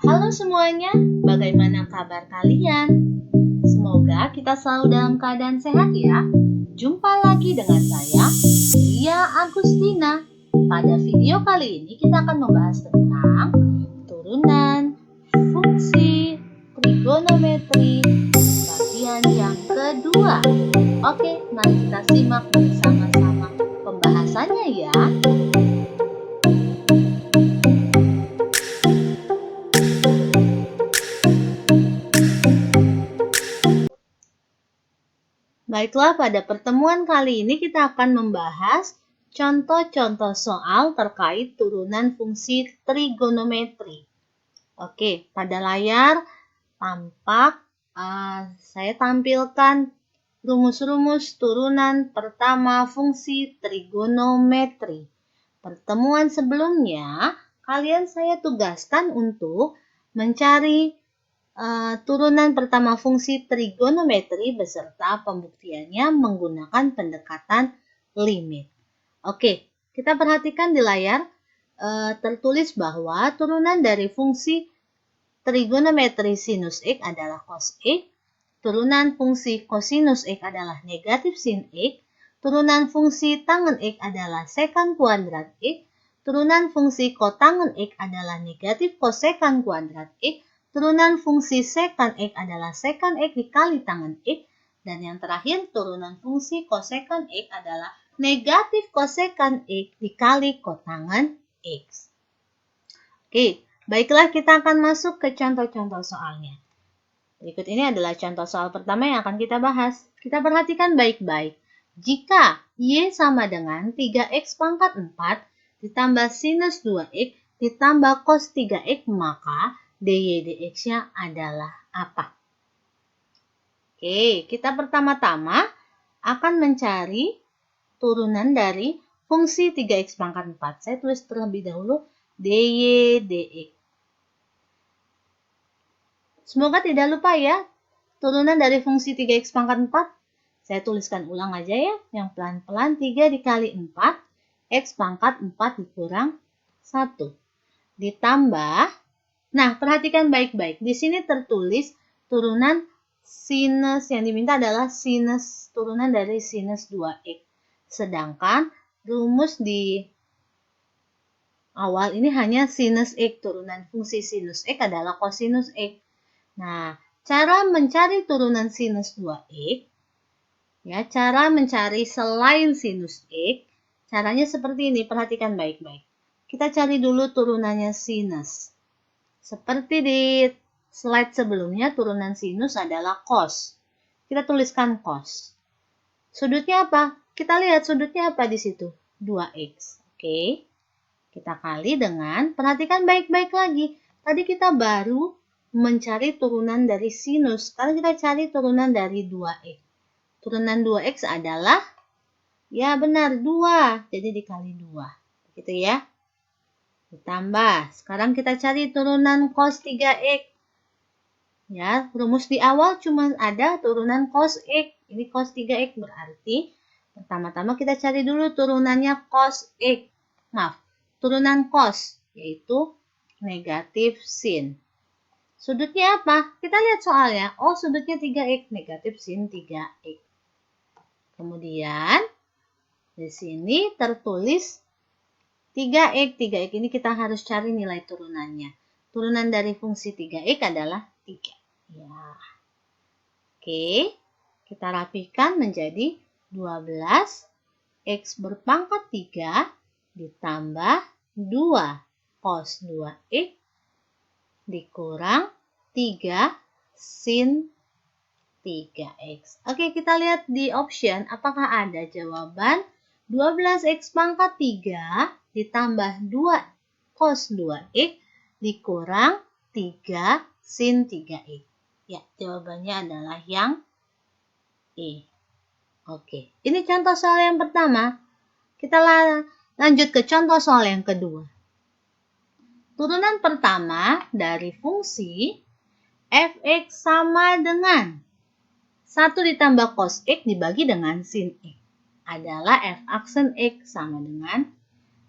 Halo semuanya, bagaimana kabar kalian? Semoga kita selalu dalam keadaan sehat ya. Jumpa lagi dengan saya, Lia Agustina. Pada video kali ini kita akan membahas tentang turunan, fungsi, trigonometri, bagian yang kedua. Oke, mari kita simak bersama-sama pembahasannya ya. Baiklah, pada pertemuan kali ini kita akan membahas contoh-contoh soal terkait turunan fungsi trigonometri. Oke, pada layar tampak saya tampilkan rumus-rumus turunan pertama fungsi trigonometri. Pertemuan sebelumnya, kalian saya tugaskan untuk mencari turunan pertama fungsi trigonometri beserta pembuktiannya menggunakan pendekatan limit. Oke, kita perhatikan di layar tertulis bahwa turunan dari fungsi trigonometri sinus X adalah cos X, turunan fungsi cosinus X adalah negatif sin X, turunan fungsi tangen X adalah sekant kuadrat X, turunan fungsi kotangen X adalah negatif kosekant kuadrat X, turunan fungsi sekant X adalah sekant X dikali tangen X. Dan yang terakhir, turunan fungsi kosekant X adalah negatif kosekant X dikali kotangen X. Oke, baiklah kita akan masuk ke contoh-contoh soalnya. Berikut ini adalah contoh soal pertama yang akan kita bahas. Kita perhatikan baik-baik. Jika Y sama dengan 3X pangkat 4 ditambah sinus 2X ditambah cos 3X, maka dy dx-nya adalah apa? Oke, kita pertama-tama akan mencari turunan dari fungsi 3x pangkat 4. Saya tulis terlebih dahulu dy dx. Semoga tidak lupa ya, turunan dari fungsi 3x pangkat 4. Saya tuliskan ulang aja ya, yang pelan-pelan 3 dikali 4, x pangkat 4 dikurang 1. Ditambah, nah perhatikan baik-baik, di sini tertulis turunan sinus, yang diminta adalah sinus, turunan dari sinus 2x. Sedangkan rumus di awal ini hanya sinus x, turunan fungsi sinus x adalah cosinus x. Nah, cara mencari turunan sinus 2x, ya, cara mencari selain sinus x, caranya seperti ini, perhatikan baik-baik. Kita cari dulu turunannya sinus. Seperti di slide sebelumnya, turunan sinus adalah cos. Kita tuliskan cos. Sudutnya apa? Kita lihat sudutnya apa di situ? 2x. Oke. Kita kali dengan, perhatikan baik-baik lagi. Tadi kita baru mencari turunan dari sinus. Sekarang kita cari turunan dari 2x. Turunan 2x adalah, ya benar, 2. Jadi dikali 2. Gitu ya. Ditambah, sekarang kita cari turunan cos 3x. Ya, rumus di awal cuma ada turunan cos x. Ini cos 3x berarti pertama-tama kita cari dulu turunannya cos x. Maaf, turunan cos, yaitu negatif sin. Sudutnya apa? Kita lihat soalnya. Oh, sudutnya 3x, negatif sin 3x. Kemudian, di sini tertulis 3x. 3x ini kita harus cari nilai turunannya. Turunan dari fungsi 3x adalah 3. Ya. Oke, kita rapikan menjadi 12 x berpangkat 3 ditambah 2 cos 2x dikurang 3 sin 3x. Oke, kita lihat di option apakah ada jawaban 12x pangkat 3 ditambah 2 cos 2x dikurang 3 sin 3x. Ya, jawabannya adalah yang E. Oke, ini contoh soal yang pertama. Kita lanjut ke contoh soal yang kedua. Turunan pertama dari fungsi fx sama dengan 1 ditambah cos x dibagi dengan sin x adalah f aksen x sama dengan,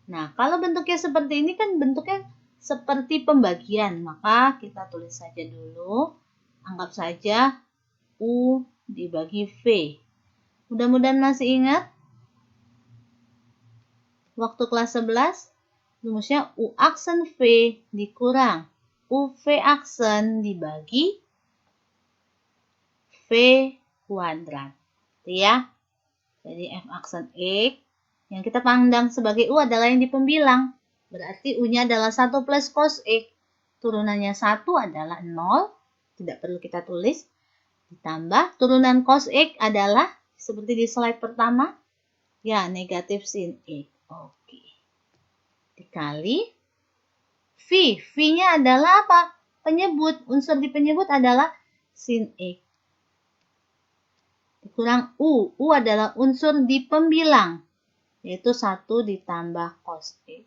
nah kalau bentuknya seperti ini kan bentuknya seperti pembagian, maka kita tulis saja dulu. Anggap saja U dibagi V. Mudah-mudahan masih ingat. Waktu kelas 11, rumusnya U aksen V dikurang UV aksen dibagi V kuadrat. Itu ya. Jadi F aksen X yang kita pandang sebagai U adalah yang di pembilang. Berarti U-nya adalah 1 plus cos X. Turunannya 1 adalah 0. Tidak perlu kita tulis. Ditambah turunan cos X adalah seperti di slide pertama. Ya, negatif sin X. Oke. Dikali V. V-nya adalah apa? Penyebut. Unsur di penyebut adalah sin X. Dikurang U. U adalah unsur di pembilang. Yaitu 1 ditambah cos X.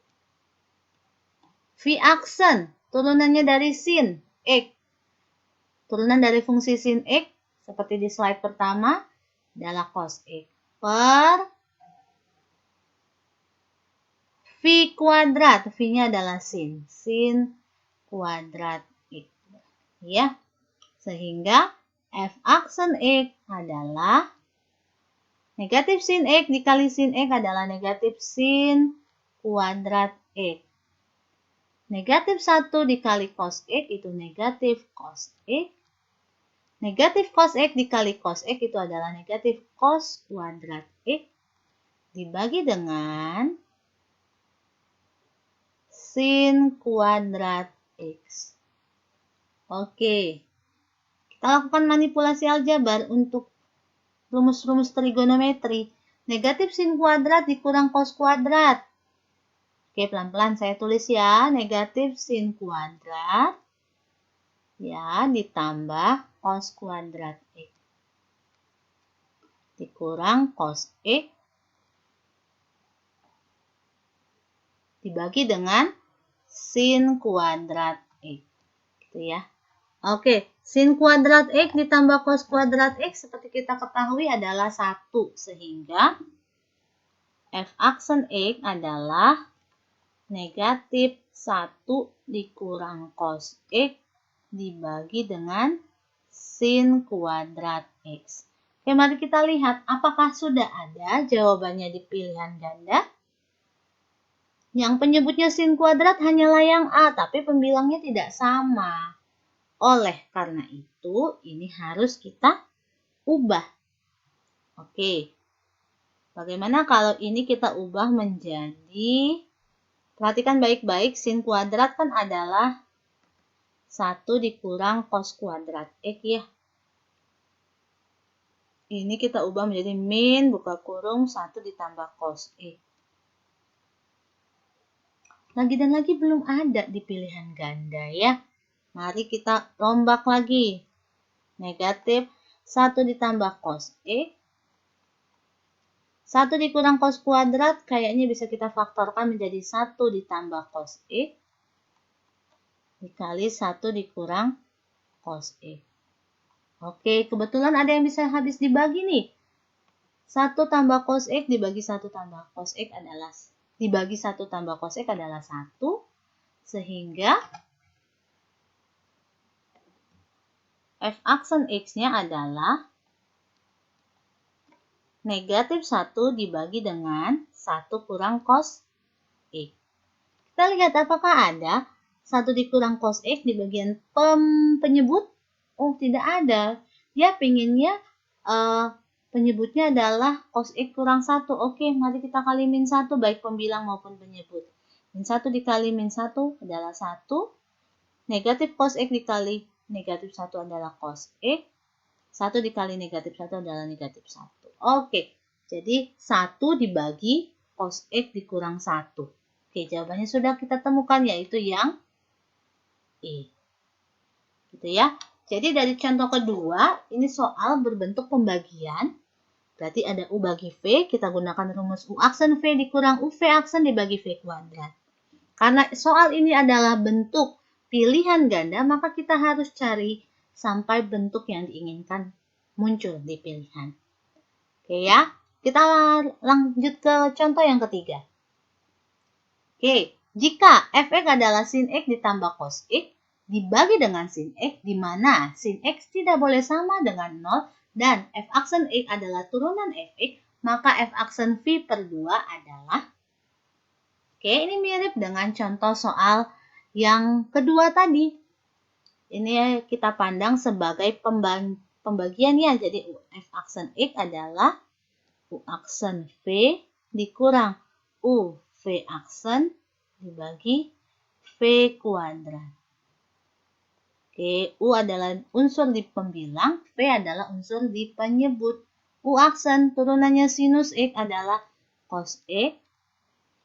V aksen. Turunannya dari sin X. Turunan dari fungsi sin X. Seperti di slide pertama. Adalah cos X. Per V kuadrat. V-nya adalah sin. Sin kuadrat X. Ya. Sehingga F aksen X adalah negatif sin X dikali sin X adalah negatif sin kuadrat X. Negatif 1 dikali cos X itu negatif cos X. Negatif cos X dikali cos X itu adalah negatif cos kuadrat X. Dibagi dengan sin kuadrat X. Oke. Kita lakukan manipulasi aljabar untuk rumus-rumus trigonometri. Negatif sin kuadrat dikurang cos kuadrat. Oke, pelan-pelan saya tulis ya. Negatif sin kuadrat. Ya, ditambah cos kuadrat X. Dikurang cos X. Dibagi dengan sin kuadrat X. Gitu ya. Oke, sin kuadrat X ditambah cos kuadrat X seperti kita ketahui adalah 1. Sehingga F aksen X adalah negatif 1 dikurang cos X dibagi dengan sin kuadrat X. Oke, mari kita lihat apakah sudah ada jawabannya di pilihan ganda. Yang penyebutnya sin kuadrat hanyalah yang A, tapi pembilangnya tidak sama. Oleh karena itu, ini harus kita ubah. Oke. Bagaimana kalau ini kita ubah menjadi, perhatikan baik-baik, sin kuadrat kan adalah 1 dikurang cos kuadrat X ya. Ini kita ubah menjadi min buka kurung 1 ditambah cos X. Lagi dan lagi belum ada di pilihan ganda ya. Mari kita rombak lagi. Negatif 1 ditambah cos X. 1 dikurang cos kuadrat kayaknya bisa kita faktorkan menjadi 1 ditambah cos X. Dikali 1 dikurang cos X. Oke, kebetulan ada yang bisa habis dibagi nih. 1 tambah cos X dibagi 1 tambah cos X adalah, dibagi 1 tambah cos X adalah 1. Sehingga F aksen X-nya adalah negatif 1 dibagi dengan 1 kurang cos X. Kita lihat apakah ada 1 dikurang cos X di bagian penyebut. Oh, tidak ada. Dia pinginnya penyebutnya adalah cos X kurang 1. Oke, mari kita kali min 1 baik pembilang maupun penyebut. Min 1 dikali min 1 adalah 1. Negatif cos X dikali negatif 1 adalah cos X. 1 dikali negatif 1 adalah negatif 1. Oke, jadi 1 dibagi cos X dikurang 1. Oke, jawabannya sudah kita temukan yaitu yang E. Gitu ya. Jadi dari contoh kedua, ini soal berbentuk pembagian. Berarti ada U bagi V, kita gunakan rumus U aksen V dikurang UV aksen dibagi V kuadrat. Karena soal ini adalah bentuk pilihan ganda, maka kita harus cari sampai bentuk yang diinginkan muncul di pilihan. Oke ya, kita lanjut ke contoh yang ketiga. Oke, Jika f(x) adalah sin x ditambah cos x dibagi dengan sin x, di mana sin x tidak boleh sama dengan 0 dan f aksen x adalah turunan fx, maka f aksen v per 2 adalah, oke, ini mirip dengan contoh soal yang kedua tadi. Ini kita pandang sebagai pembagian ya, jadi f aksen x adalah u aksen v dikurang u v aksen dibagi v kuadrat. Oke, U adalah unsur di pembilang, V adalah unsur di penyebut. U aksen turunannya sinus X adalah cos X,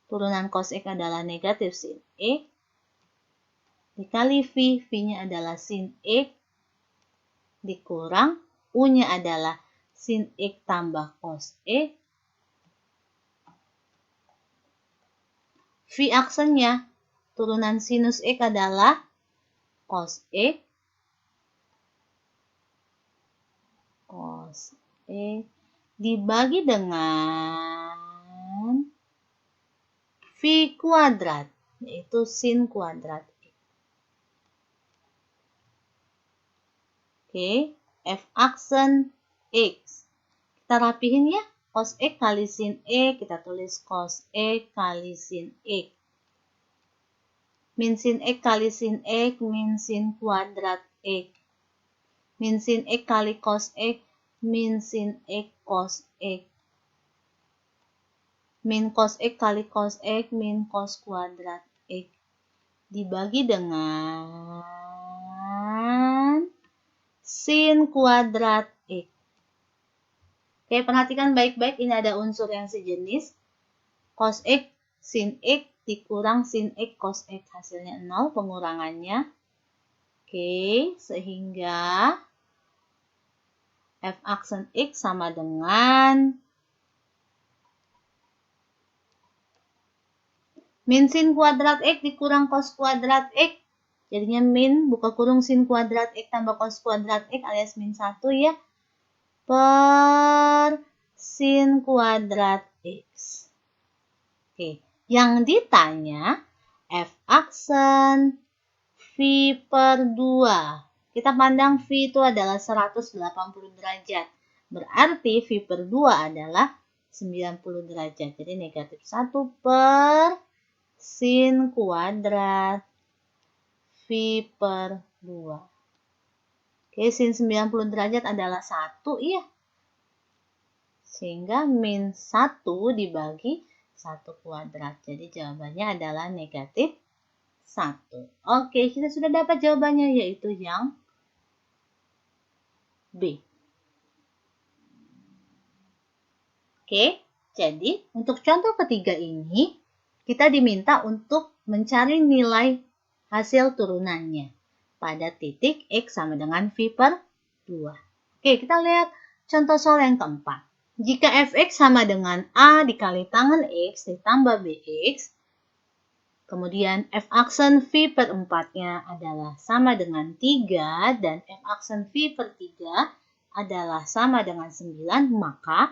turunan cos X adalah negatif sin X, dikali V, V-nya adalah sin X, dikurang, U-nya adalah sin X tambah cos X, V aksennya, turunan sinus X adalah cos X, cos X dibagi dengan V kuadrat, yaitu sin kuadrat X. Oke, F aksen X. Kita rapihin ya, cos X kali sin X, kita tulis cos X kali sin X. Min sin X kali sin X, min sin kuadrat X. Min sin X kali cos X, min sin X cos X. Min cos X kali cos X, min cos kuadrat X. Dibagi dengan sin kuadrat X. Oke, perhatikan baik-baik, ini ada unsur yang sejenis. Cos X, sin X, dikurang sin X, cos X. Hasilnya 0, pengurangannya. Oke, sehingga F aksen X sama dengan min sin kuadrat X dikurang cos kuadrat X. Jadinya min buka kurung sin kuadrat X tambah cos kuadrat X alias min 1 ya. Per sin kuadrat X. Oke, yang ditanya F aksen V per 2. Kita pandang V itu adalah 180 derajat. Berarti V per 2 adalah 90 derajat. Jadi negatif 1 per sin kuadrat V per 2. Oke, sin 90 derajat adalah 1 ya. Sehingga min 1 dibagi 1 kuadrat. Jadi jawabannya adalah negatif 1. Oke, kita sudah dapat jawabannya, yaitu yang B. Oke, jadi untuk contoh ketiga ini, kita diminta untuk mencari nilai hasil turunannya pada titik X sama dengan V per 2. Oke, kita lihat contoh soal yang keempat. Jika Fx sama dengan A dikali tangen X ditambah Bx, kemudian F aksen V per 4-nya adalah sama dengan 3 dan F aksen V per 3 adalah sama dengan 9, maka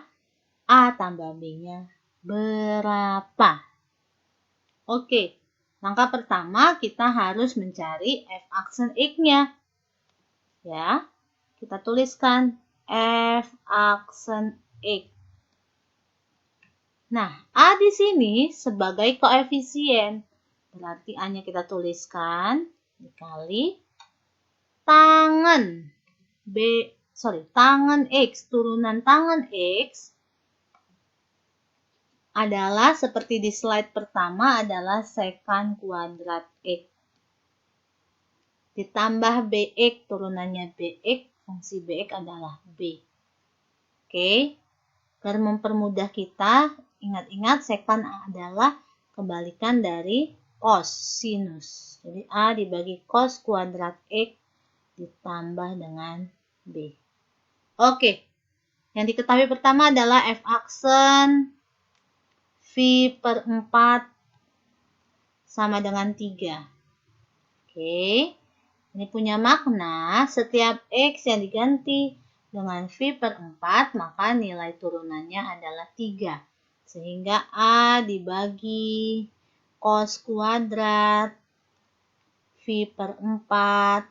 A tambah B-nya berapa? Oke, langkah pertama kita harus mencari F aksen X-nya. Ya, kita tuliskan F aksen X. Nah, A di sini sebagai koefisien. Berarti A-nya kita tuliskan dikali tangen X, turunan tangen X adalah seperti di slide pertama adalah sekan kuadrat X. Ditambah Bx, turunannya Bx, fungsi Bx adalah B. Oke, agar mempermudah kita, ingat-ingat sekan adalah kebalikan dari cos, sinus. Jadi A dibagi cos kuadrat X ditambah dengan B. Oke, yang diketahui pertama adalah F aksen V per 4 sama dengan 3. Oke, ini punya makna setiap X yang diganti dengan V per 4, maka nilai turunannya adalah 3. Sehingga A dibagi cos kuadrat V per 4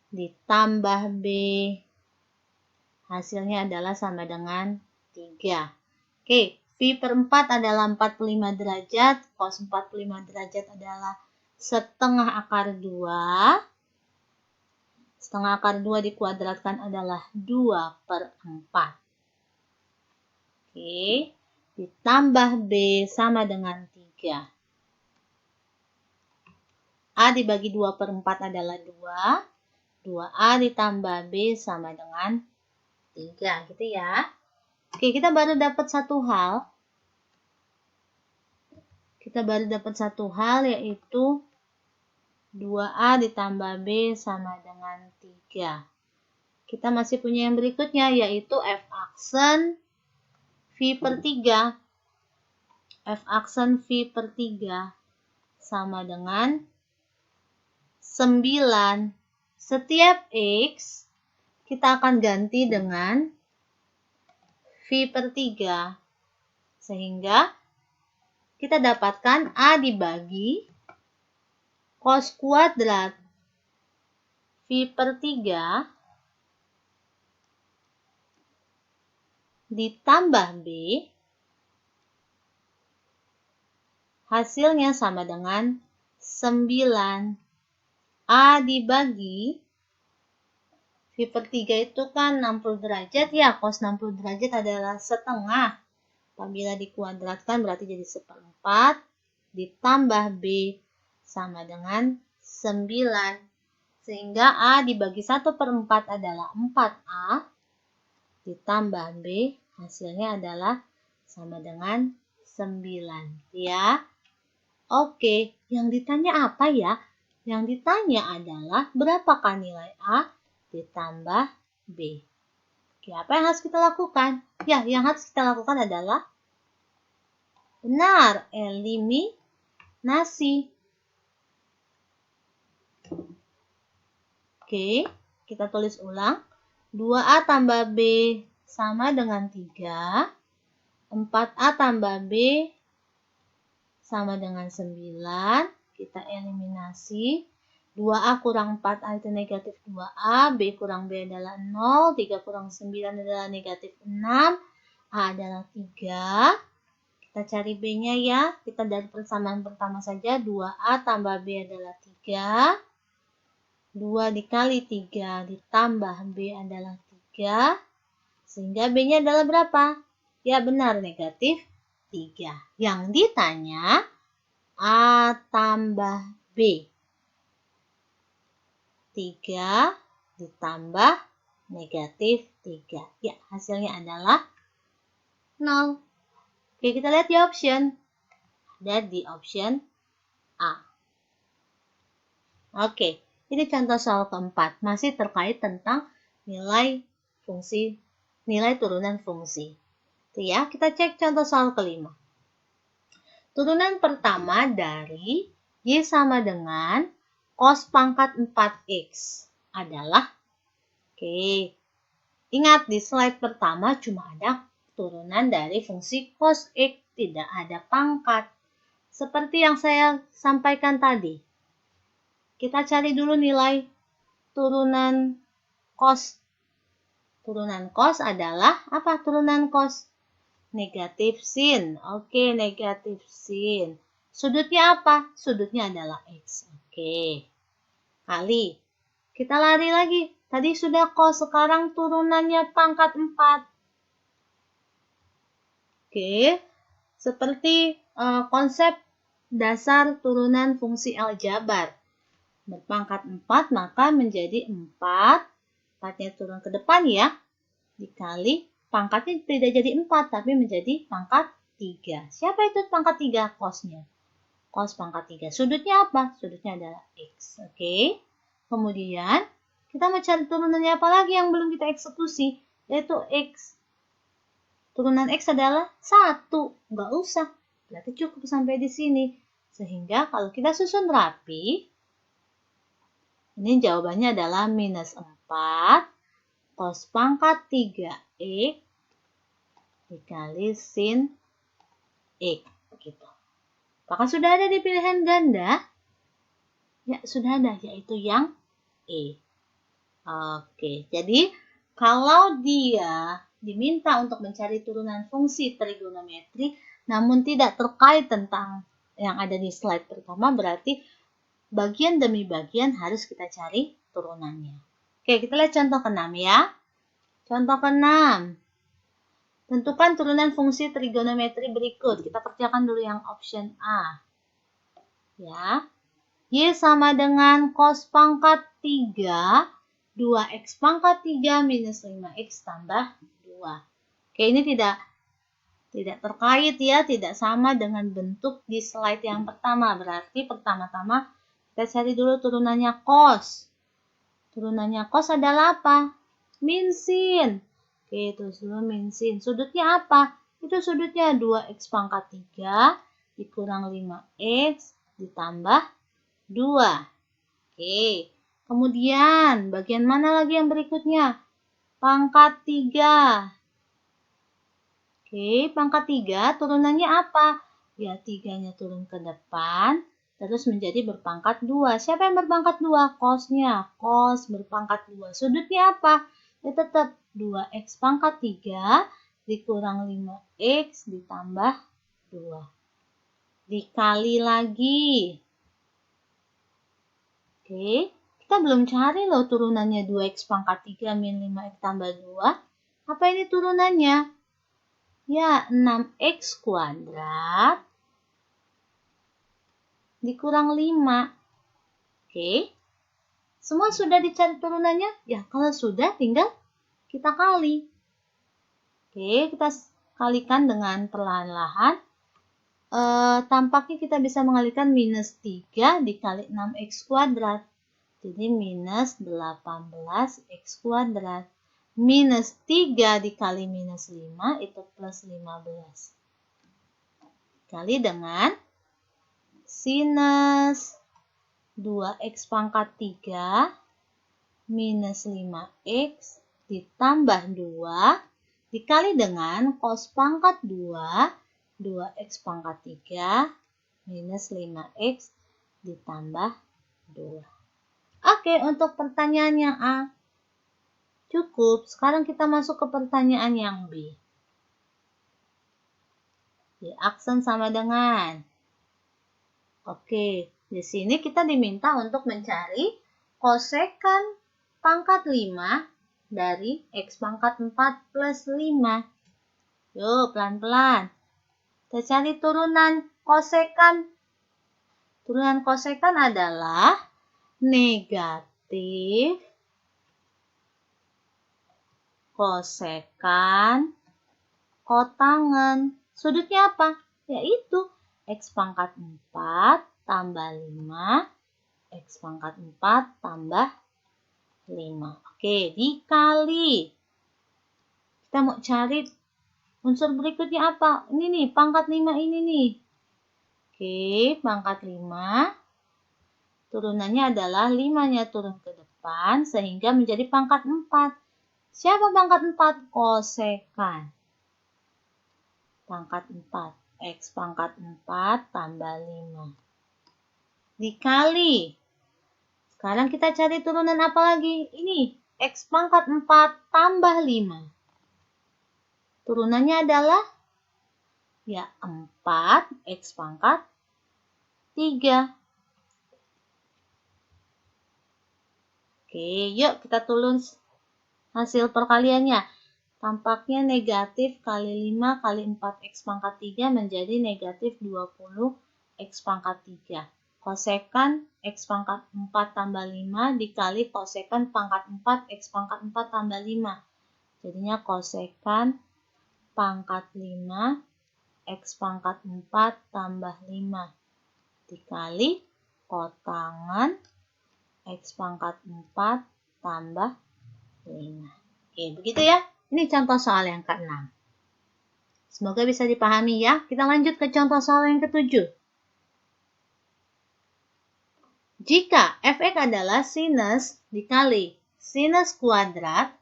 ditambah B. Hasilnya adalah sama dengan 3. Oke, V per 4 adalah 45 derajat. Cos 45 derajat adalah setengah akar 2. Setengah akar 2 dikuadratkan adalah 2 per 4. Oke, ditambah B sama dengan 3. A dibagi 2 per 4 adalah 2. 2A ditambah B sama dengan 3, gitu ya. Oke, kita baru dapat satu hal. Yaitu 2A ditambah B sama dengan 3. Kita masih punya yang berikutnya, yaitu F aksen V per 3. F aksen V per 3 sama dengan 9. Setiap X kita akan ganti dengan V per 3. Sehingga kita dapatkan A dibagi cos kuadrat V per 3 ditambah B. Hasilnya sama dengan 9. A dibagi V per 3 itu kan 60 derajat ya, cos 60 derajat adalah setengah. Apabila dikuadratkan berarti jadi 1/4 ditambah B sama dengan 9. Sehingga A dibagi 1/4 adalah 4A ditambah B, hasilnya adalah sama dengan 9. Ya. Oke, yang ditanya apa ya? Yang ditanya adalah berapakah nilai A ditambah B. Oke, apa yang harus kita lakukan? Ya, yang harus kita lakukan adalah benar, eliminasi. Oke, kita tulis ulang. 2A tambah B sama dengan 3. 4A tambah B sama dengan 9. Kita eliminasi. 2A kurang 4A itu negatif 2A. B kurang B adalah 0. 3 kurang 9 adalah negatif 6. A adalah 3. Kita cari B-nya ya. Kita dari persamaan pertama saja. 2A tambah B adalah 3. 2 dikali 3 ditambah B adalah 3. Sehingga B-nya adalah berapa? Ya benar, negatif 3. Yang ditanya A tambah B. 3 ditambah negatif 3. Ya, hasilnya adalah 0. Oke, kita lihat di option. Ada di option A. Oke, ini contoh soal keempat. Masih terkait tentang nilai turunan fungsi. Itu ya, kita cek contoh soal kelima. Turunan pertama dari Y sama dengan cos pangkat 4X adalah, oke, ingat di slide pertama cuma ada turunan dari fungsi cos X, tidak ada pangkat. Seperti yang saya sampaikan tadi. Kita cari dulu nilai turunan cos. Turunan cos adalah apa turunan cos? Negatif sin. Oke, negatif sin. Sudutnya apa? Sudutnya adalah X. Oke. Kali. Kita lari lagi. Tadi sudah cos, sekarang turunannya pangkat 4. Oke. Seperti konsep dasar turunan fungsi aljabar. Berpangkat 4, maka menjadi 4. 4-nya turun ke depan ya. Dikali pangkatnya tidak jadi 4, tapi menjadi pangkat 3. Siapa itu pangkat 3? Cosnya. Cos pangkat 3. Sudutnya apa? Sudutnya adalah X. Oke. Kemudian, kita mau cari turunannya apa lagi yang belum kita eksekusi? Yaitu X. Turunan X adalah 1. Nggak usah. Berarti cukup sampai di sini. Sehingga kalau kita susun rapi, ini jawabannya adalah minus 4 cos pangkat 3X dikali sin X. Gitu. Apakah sudah ada di pilihan ganda? Ya, sudah ada, yaitu yang E. Oke, jadi kalau dia diminta untuk mencari turunan fungsi trigonometri, namun tidak terkait tentang yang ada di slide pertama, berarti bagian demi bagian harus kita cari turunannya. Oke, kita lihat contoh ke-6 ya. Contoh ke-6. Tentukan turunan fungsi trigonometri berikut. Kita kerjakan dulu yang option A. Ya. Y sama dengan cos pangkat 3, 2x pangkat 3 minus 5x tambah 2. Oke, ini tidak terkait ya, tidak sama dengan bentuk di slide yang pertama. Berarti pertama-tama kita cari dulu turunannya cos. Turunannya cos adalah apa? Min sin. Oke, terus dulu min sin. Sudutnya apa? Itu sudutnya 2x pangkat 3 dikurang 5x ditambah 2. Oke, kemudian bagian mana lagi yang berikutnya? Pangkat 3. Oke, pangkat 3 turunannya apa? Ya, 3-nya turun ke depan, terus menjadi berpangkat 2. Siapa yang berpangkat 2? Cosnya. Cos berpangkat 2. Sudutnya apa? Ya, tetap 2x pangkat 3 dikurang 5x ditambah 2. Dikali lagi. Oke, kita belum cari loh turunannya 2x pangkat 3 min 5x tambah 2. Apa ini turunannya? Ya, 6x kuadrat dikurang 5. Oke, semua sudah dicari turunannya? Ya, kalau sudah tinggal kita kali. Oke, kita kalikan dengan perlahan-lahan. Tampaknya kita bisa mengalikan minus 3 dikali 6x kuadrat. Jadi minus 18x kuadrat. Minus 3 dikali minus 5 itu plus 15. Dikali dengan sinus 2x pangkat 3 minus 5x ditambah 2 dikali dengan cos pangkat 2, 2x pangkat 3 minus 5x ditambah 2. Oke, untuk pertanyaan yang A cukup. Sekarang kita masuk ke pertanyaan yang B. Di aksen sama dengan. Oke, di sini kita diminta untuk mencari kosekan pangkat 5 dari x pangkat 4 plus 5. Yuk, pelan-pelan. Kita cari turunan kosekan. Turunan kosekan adalah negatif kosekan kotangen. Sudutnya apa? Yaitu x pangkat 4 tambah 5, x pangkat 4 tambah 5. Oke, dikali. Kita mau cari unsur berikutnya apa? Ini nih, pangkat 5 ini nih. Oke, pangkat 5. Turunannya adalah 5-nya turun ke depan sehingga menjadi pangkat 4. Siapa pangkat 4? Kosekan. Pangkat 4. X pangkat 4 tambah 5. Dikali. Sekarang kita cari turunan apa lagi? Ini. X pangkat 4 tambah 5. Turunannya adalah ya 4 X pangkat 3. Oke, yuk kita tulis hasil perkaliannya. Tampaknya negatif kali 5 kali 4x pangkat 3 menjadi negatif 20 x pangkat 3. Kosekan x pangkat 4 tambah 5 dikali kosekan pangkat 4 x pangkat 4 tambah 5. Jadinya kosekan pangkat 5 x pangkat 4 tambah 5 dikali kotangan x pangkat 4 tambah 5. Oke, begitu ya. Ini contoh soal yang ke-6. Semoga bisa dipahami ya. Kita lanjut ke contoh soal yang ke-7. Jika f(x) adalah sinus dikali sinus kuadrat,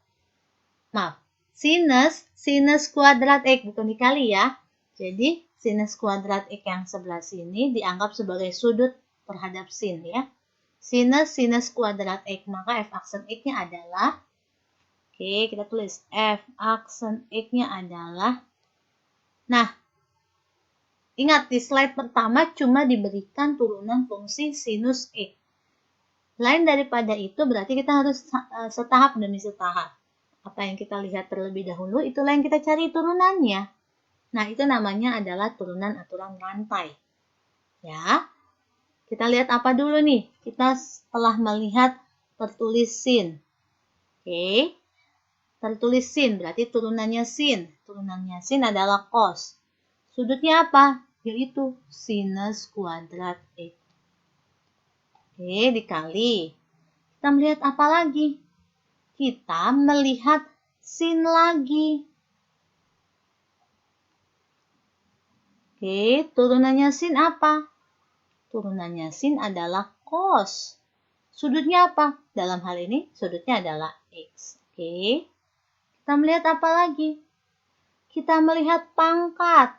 sinus kuadrat x, bukan dikali ya. Jadi sinus kuadrat X yang sebelah sini dianggap sebagai sudut terhadap sin ya. Sinus kuadrat X, maka f aksen X-nya adalah, oke kita tulis f aksen X-nya adalah, nah ingat di slide pertama cuma diberikan turunan fungsi sinus X. Lain daripada itu berarti kita harus setahap demi setahap. Apa yang kita lihat terlebih dahulu, itulah yang kita cari turunannya. Nah, itu namanya adalah turunan aturan rantai. Ya, kita lihat apa dulu nih? Kita setelah melihat tertulis sin. Oke, tertulis sin berarti turunannya sin. Turunannya sin adalah cos. Sudutnya apa? Yaitu sinus kuadrat X. Oke, dikali. Kita melihat apa lagi? Kita melihat sin lagi. Oke, turunannya sin apa? Turunannya sin adalah cos. Sudutnya apa? Dalam hal ini, sudutnya adalah X. Oke, kita melihat apa lagi? Kita melihat pangkat.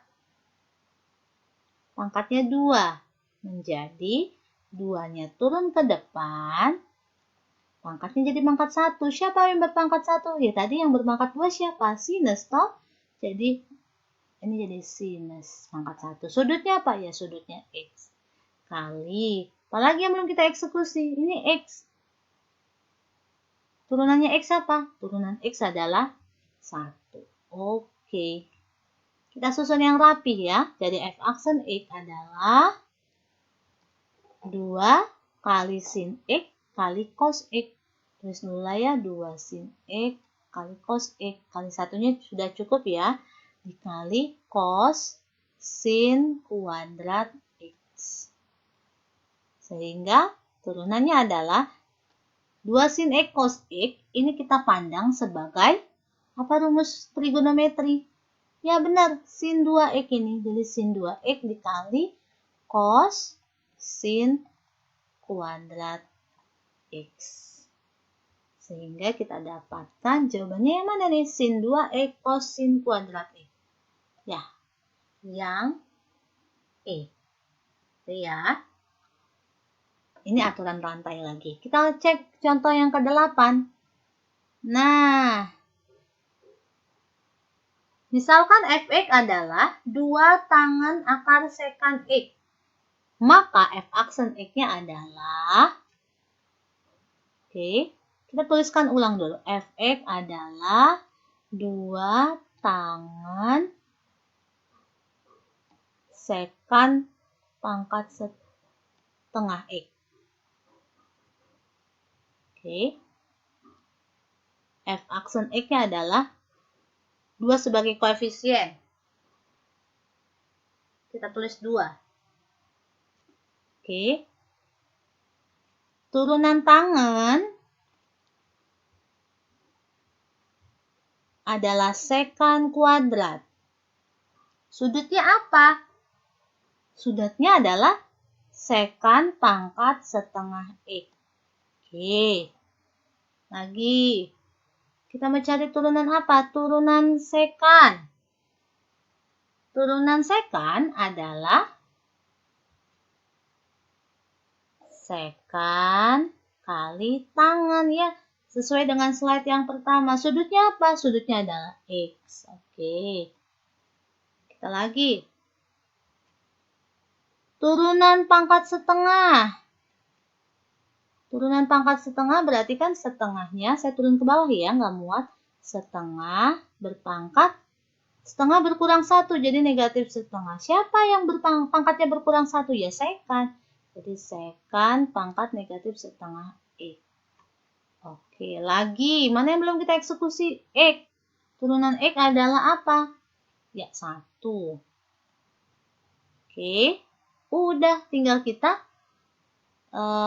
Pangkatnya 2. Menjadi 2-nya turun ke depan. Pangkatnya jadi pangkat 1. Siapa yang berpangkat 1? Ya tadi yang berpangkat 2 siapa? Sinus toh. Jadi ini jadi sinus pangkat 1. Sudutnya apa? Ya sudutnya X. Kali. Apalagi yang belum kita eksekusi? Ini X. Turunannya X apa? Turunan X adalah 1. Oke. Kita susun yang rapi ya. Jadi f aksen X adalah 2 kali sin X kali cos X. Tulis dulu lah ya, 2 sin X kali cos X. Kali satunya sudah cukup ya. Dikali cos sin kuadrat X. Sehingga turunannya adalah 2 sin X cos X. Ini kita pandang sebagai apa rumus trigonometri? Ya benar, sin 2x ini. Jadi sin 2x dikali cos sin kuadrat X. Sehingga kita dapatkan jawabannya yang mana nih? Sin 2x cos sin kuadrat X. Ya, yang E. Itu ya. Ini aturan rantai lagi. Kita cek contoh yang ke-8. Nah, misalkan fx adalah 2 tangan akar sekan X. Maka f aksen X-nya adalah, oke, kita tuliskan ulang dulu. Fx adalah 2 tangan sekan pangkat setengah X. Oke. F aksen X-nya adalah 2 sebagai koefisien. Kita tulis 2. Oke. Turunan tangan adalah sekan kuadrat. Sudutnya apa? Sudutnya adalah sekan pangkat setengah X. Oke. Lagi. Kita mencari turunan apa? Turunan sekan. Turunan sekan adalah sekan kali tangan ya. Sesuai dengan slide yang pertama. Sudutnya apa? Sudutnya adalah X. Oke. Kita lagi. Turunan pangkat setengah. Turunan pangkat setengah berarti kan setengahnya, saya turun ke bawah ya, nggak muat. Setengah berpangkat, setengah berkurang 1, jadi negatif setengah. Siapa yang pangkatnya berkurang 1? Ya sekan. Jadi sekan pangkat negatif setengah X. Oke, lagi. Mana yang belum kita eksekusi? X. Turunan X adalah apa? Ya, 1. Oke, udah tinggal kita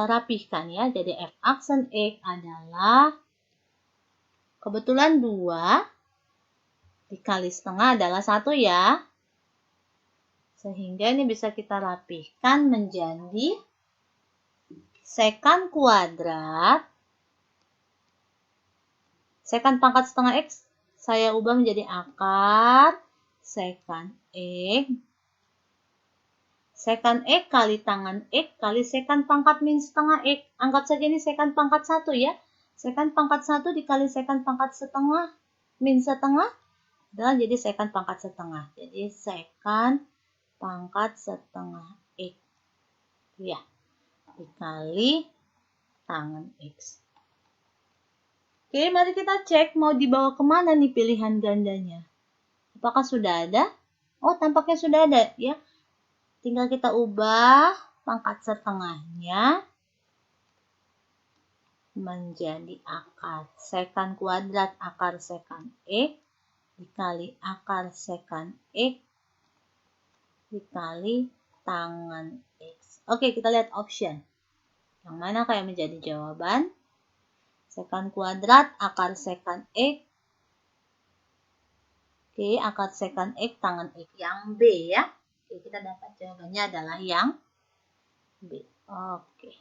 rapihkan ya. Jadi f aksen X adalah kebetulan 2 dikali setengah adalah 1 ya. Sehingga ini bisa kita rapihkan menjadi sekan kuadrat. Sekan pangkat setengah X saya ubah menjadi akar secant X. Secant X kali tangan X kali secant pangkat min setengah X. Anggap saja ini secant pangkat 1 ya. Secant pangkat 1 dikali secant pangkat setengah min setengah adalah jadi secant pangkat setengah. Jadi secant pangkat setengah X. Ya. Dikali tangan X. Oke, mari kita cek mau dibawa kemana nih pilihan gandanya. Apakah sudah ada? Oh, tampaknya sudah ada ya. Tinggal kita ubah pangkat setengahnya menjadi akar. Secant kuadrat akar secant X dikali akar secant X dikali tangan X. Oke, kita lihat option. Yang mana kayak menjadi jawaban? Secant kuadrat akar secant X. Oke, akar secant X tangan X. Yang B ya. Oke, kita dapat jawabannya adalah yang B. Oke.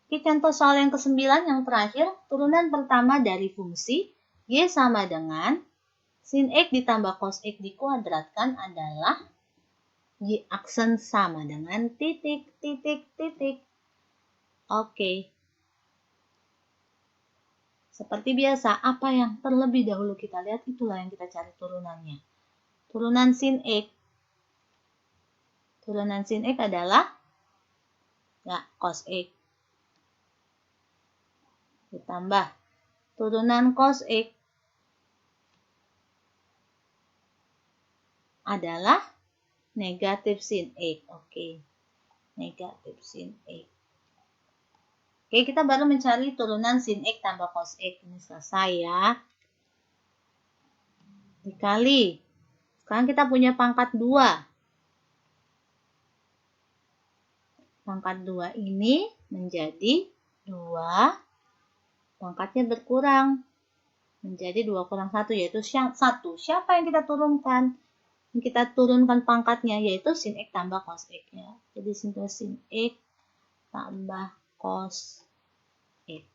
Oke, contoh soal yang ke-9 yang terakhir. Turunan pertama dari fungsi Y sama dengan sin X ditambah cos X dikuadratkan adalah Y aksen sama dengan titik, titik, titik. Oke. Seperti biasa, apa yang terlebih dahulu kita lihat, itulah yang kita cari turunannya. Turunan sin X. Turunan sin X adalah ya, cos X. Ditambah turunan cos X adalah negatif sin X. Oke. Negatif sin X. Oke, kita baru mencari turunan sin X tambah cos X. Ini selesai ya. Dikali. Sekarang kita punya pangkat 2. Pangkat 2 ini menjadi 2. Pangkatnya berkurang. Menjadi 2 kurang 1, yaitu 1. Siapa yang kita turunkan? Yang kita turunkan pangkatnya, yaitu sin X tambah cos X. Ya. Jadi sin X tambah cos X.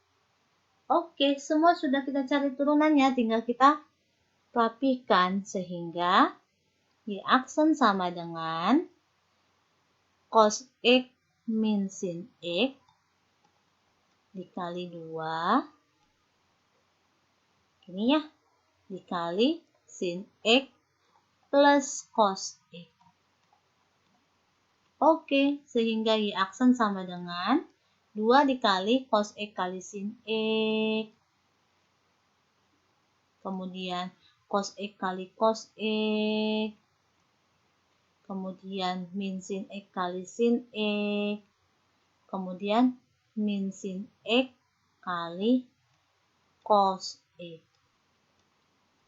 Oke, semua sudah kita cari turunannya. Tinggal kita rapikan sehingga Y aksen sama dengan cos X min sin X dikali 2. Ini ya, dikali sin X plus cos X. Oke, sehingga Y aksen sama dengan 2 dikali cos X kali sin X. Kemudian cos X kali cos X. Kemudian min sin X kali sin X. Kemudian min sin X kali cos X.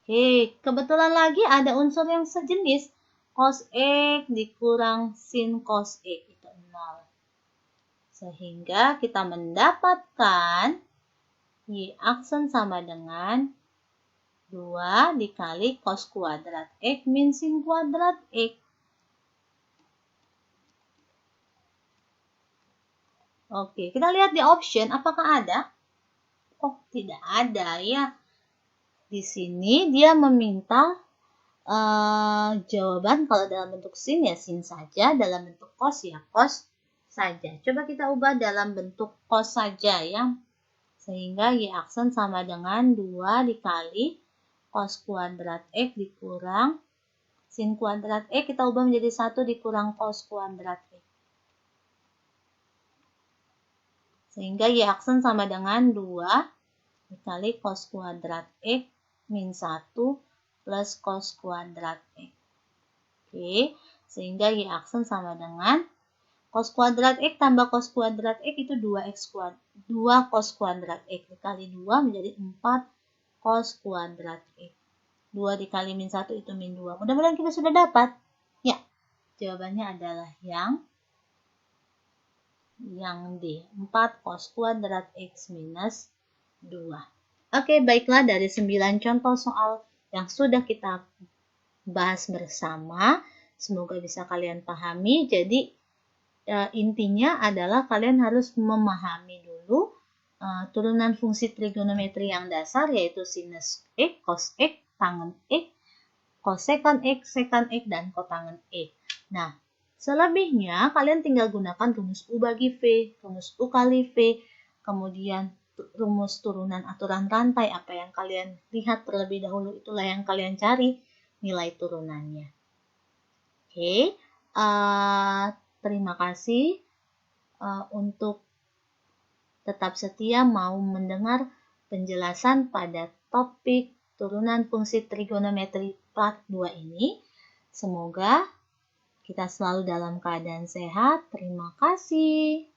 Oke, kebetulan lagi ada unsur yang sejenis. Cos X dikurang sin cos X itu 0. Sehingga kita mendapatkan Y aksen sama dengan 2 dikali cos kuadrat X min sin kuadrat X. Oke, kita lihat di option apakah ada? Oh, tidak ada ya. Di sini dia meminta jawaban kalau dalam bentuk sin ya sin saja, dalam bentuk cos ya cos saja. Coba kita ubah dalam bentuk cos saja ya. Sehingga Y aksen sama dengan 2 dikali cos kuadrat X dikurang sin kuadrat X, kita ubah menjadi 1 dikurang cos kuadrat X. Sehingga Y aksen sama dengan 2 dikali cos kuadrat X min 1 plus cos kuadrat X. Oke, sehingga Y aksen sama dengan cos kuadrat X tambah cos kuadrat X itu 2 cos kuadrat X dikali 2 menjadi 4 cos kuadrat X. 2 dikali min 1 itu min 2. Mudah-mudahan kita sudah dapat. Ya, jawabannya adalah yang D. 4 cos kuadrat X minus 2. Oke, baiklah dari 9 contoh soal yang sudah kita bahas bersama. Semoga bisa kalian pahami. Jadi, intinya adalah kalian harus memahami dulu turunan fungsi trigonometri yang dasar, yaitu sinus X, cos X, tangen X, kosekon X, sekant X, dan kotangen X. Nah, selebihnya kalian tinggal gunakan rumus U bagi V, rumus U kali V, kemudian rumus turunan aturan rantai, apa yang kalian lihat terlebih dahulu itulah yang kalian cari nilai turunannya. Oke, terima kasih untuk tetap setia mau mendengar penjelasan pada topik turunan fungsi trigonometri part 2 ini. Semoga kita selalu dalam keadaan sehat. Terima kasih.